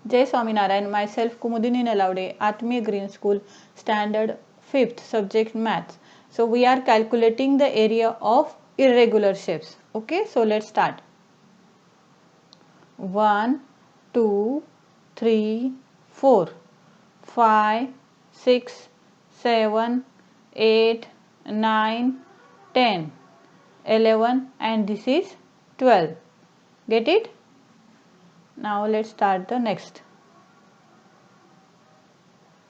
Jay Swaminarayan, myself Kumudini Nalaude, Atmiya Green School, Standard 5th, subject Maths. So we are calculating the area of irregular shapes. Okay, so let's start. 1, 2, 3, 4, 5, 6, 7, 8, 9, 10, 11 and this is 12. Get it? Now let's start the next.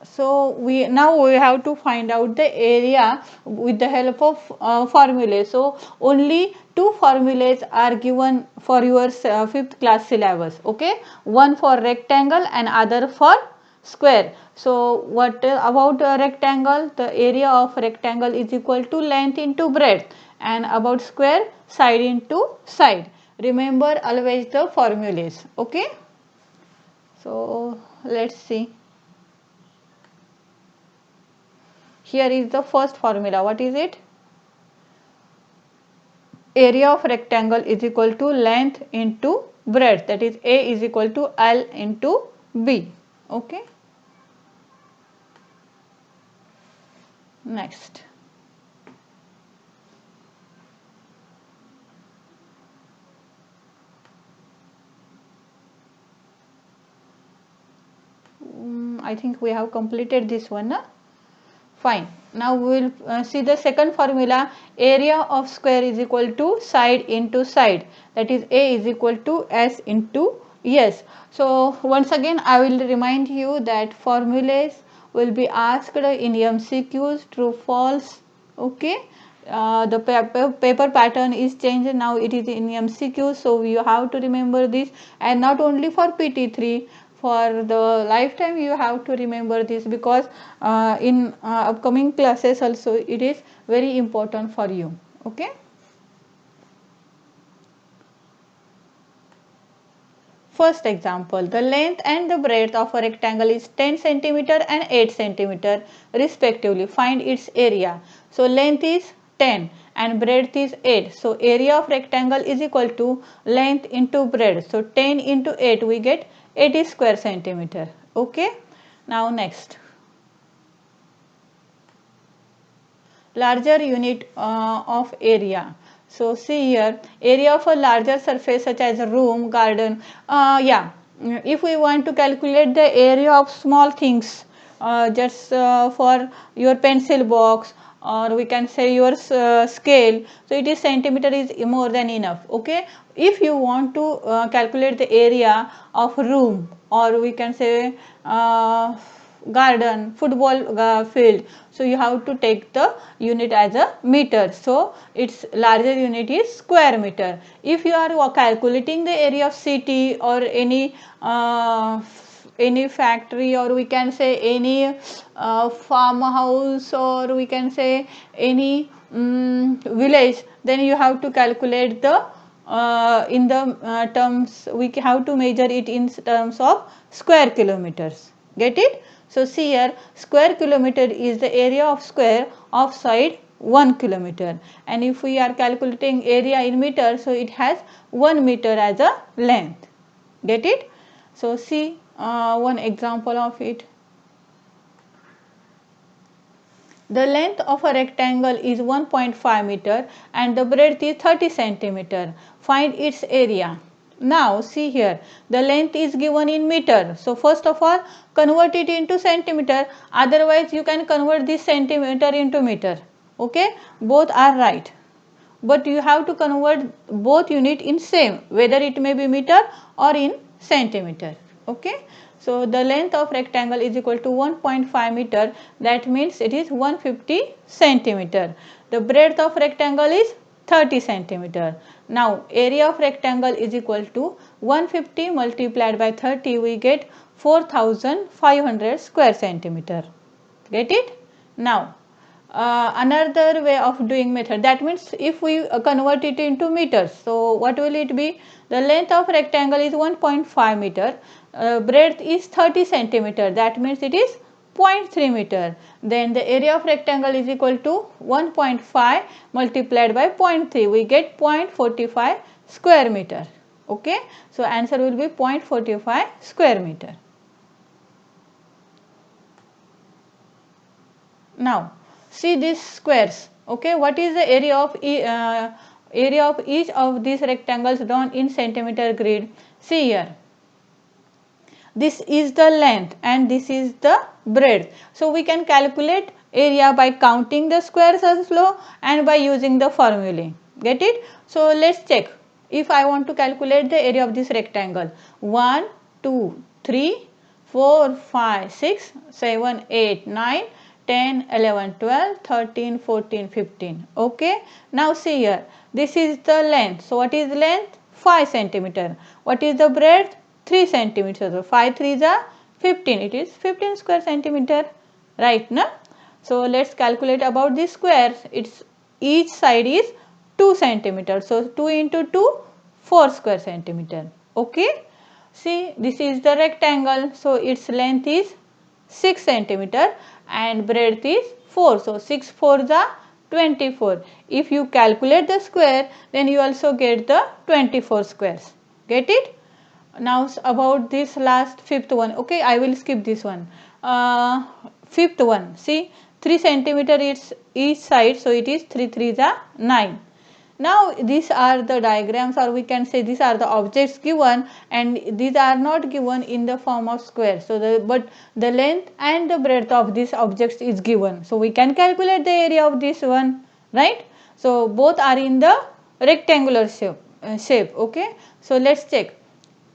So we have to find out the area with the help of formulae. So only two formulas are given for your 5th class syllabus. Okay, one for rectangle and other for square. So what about a rectangle? The area of rectangle is equal to length into breadth, and about square, side into side. Remember always the formulas. Okay, so let's see. Here is the first formula. What is it? Area of rectangle is equal to length into breadth, that is A is equal to L into B. Okay. Next. I think we have completed this one. Fine. Now we will see the second formula. Area of square is equal to side into side, that is A is equal to S into S. So once again I will remind you that formulas will be asked in MCQs, true false. Okay. The paper pattern is changed, now it is in MCQ, so you have to remember this, and not only for PT3, for the lifetime you have to remember this, because in upcoming classes also it is very important for you. Okay. First example, the length and the breadth of a rectangle is 10 centimeter and 8 centimeter respectively. Find its area. So length is 10 and breadth is 8. So area of rectangle is equal to length into breadth. So 10 into 8 we get 80 square centimeter. Okay. Now next. Larger unit of area. So see here, area of a larger surface such as a room, garden. If we want to calculate the area of small things, just for your pencil box, or we can say your scale, so it is centimeter is more than enough. Okay. If you want to calculate the area of room, or we can say garden, football field, so you have to take the unit as a meter. So its larger unit is square meter. If you are calculating the area of city or any factory, or we can say any farmhouse, or we can say any village, then you have to calculate the in the terms, we have to measure it in terms of square kilometers. Get it? So see here, square kilometer is the area of square of side 1 kilometer, and if we are calculating area in meter, so it has 1 meter as a length. Get it? So see one example of it. The length of a rectangle is 1.5 meter and the breadth is 30 centimeter. Find its area. Now see here, the length is given in meter. So first of all, convert it into centimeter. Otherwise you can convert this centimeter into meter. Okay, both are right. But you have to convert both unit in same, whether it may be meter or in centimeter. Okay. So the length of rectangle is equal to 1.5 meter, that means it is 150 centimeter. The breadth of rectangle is 30 centimeter. Now area of rectangle is equal to 150 multiplied by 30, we get 4500 square centimeter. Get it? Now another way of doing method, that means if we convert it into meters, so what will it be? The length of rectangle is 1.5 meter, breadth is 30 centimeter, that means it is 0.3 meter. Then the area of rectangle is equal to 1.5 multiplied by 0.3, we get 0.45 square meter. Okay, so answer will be 0.45 square meter. Now see these squares. Okay, what is the area of each of these rectangles drawn in centimeter grid? See here, this is the length and this is the breadth. So we can calculate area by counting the squares also and by using the formulae. Get it? So let's check. If I want to calculate the area of this rectangle, 1, 2, 3, 4, 5, 6, 7, 8, 9, 10, 11, 12, 13, 14, 15. Okay. Now see here. This is the length. So what is length? 5 centimeter. What is the breadth? 3 centimeters. So 5 3s are 15. It is 15 square centimeter. Right now. So let's calculate about the squares. It's each side is 2 centimeters. So 2 into 2, 4 square centimeter. Okay. See, this is the rectangle. So its length is 6 centimeter and breadth is 4. So 6 4s are 24. If you calculate the square, then you also get the 24 squares. Get it? Now about this last fifth one. Okay, I will skip this one. Fifth one. See, 3 centimeter is each side. So it is 3 3s are 9. Now these are the diagrams, or we can say these are the objects given, and these are not given in the form of square. So but the length and the breadth of these objects is given. So we can calculate the area of this one, right? So both are in the rectangular shape. Okay. So let's check.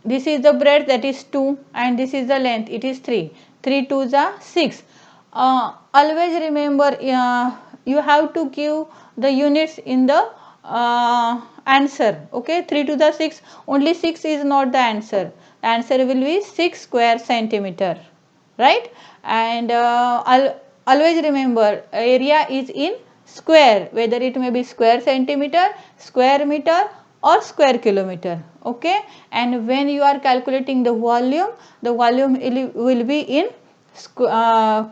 This is the breadth, that is 2, and this is the length, it is 3. 3 2s are 6. Always remember, you have to give the units in the answer. Okay, 3 to the 6, only 6 is not the answer. The answer will be 6 square centimeter, right? And always remember, area is in square, whether it may be square centimeter, square meter or square kilometer. Okay, and when you are calculating the volume will be in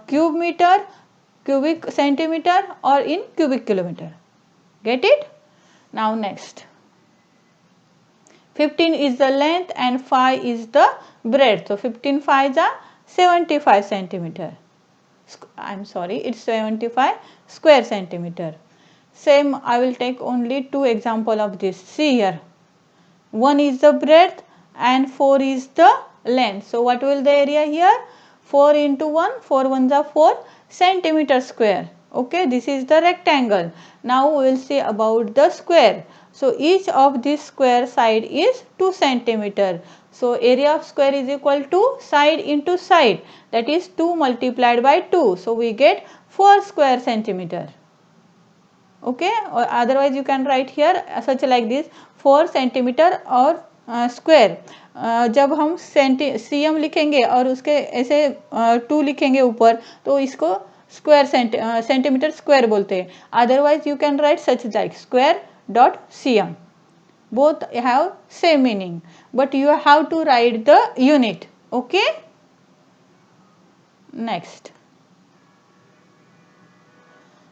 cube meter, cubic centimeter or in cubic kilometer. Get it? Now next, 15 is the length and 5 is the breadth. So 15 5s are 75 centimeter. I am sorry, it's 75 square centimeter. Same, I will take only 2 example of this. See here, 1 is the breadth and 4 is the length. So what will the area here? 4 into 1, 4 ones are 4 centimeter square. Okay, this is the rectangle. Now we will see about the square. So each of this square side is 2 centimeter. So area of square is equal to side into side, that is 2 multiplied by 2. So we get 4 square centimeter. Okay, or otherwise you can write here such like this, 4 centimeter और square. जब हम cm लिखेंगे और उसके ऐसे 2 लिखेंगे ऊपर, तो इसको स्क्वायर सेंटीमीटर स्क्वायर बोलते हैं. Otherwise you can write such like square dot cm. Both have same meaning, but you have to write the unit. Okay. Next.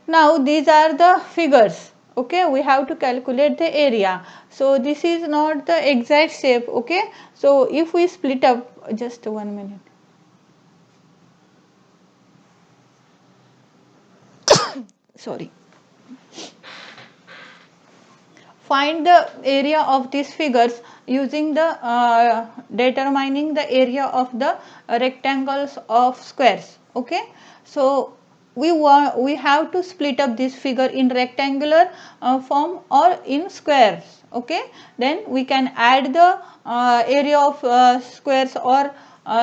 Now these are the figures. Okay, we have to calculate the area. So this is not the exact shape. Okay, so if we split up, just 1 minute. Sorry. Find the area of these figures using the determining the area of the rectangles of squares. Okay, so we have to split up this figure in rectangular form or in squares. Okay, then we can add the area of squares or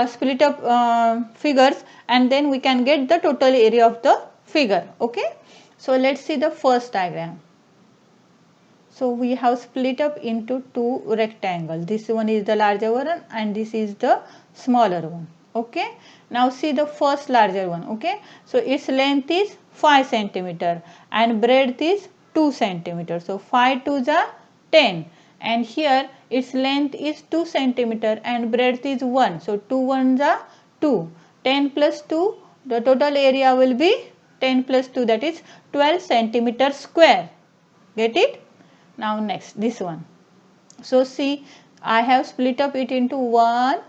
split up figures, and then we can get the total area of the figure. Okay, so let's see the first diagram. So we have split up into 2 rectangles. This one is the larger one and this is the smaller one. Okay. Now see the first larger one. Okay. So its length is 5 centimeter and breadth is 2 centimeter. So 5 2s are 10, and here its length is 2 centimeter and breadth is 1. So 2 1s are 2. 10 plus 2, the total area will be 10 plus 2, that is 12 centimeter square. Get it? Now next, this one. So see, I have split up it into 1,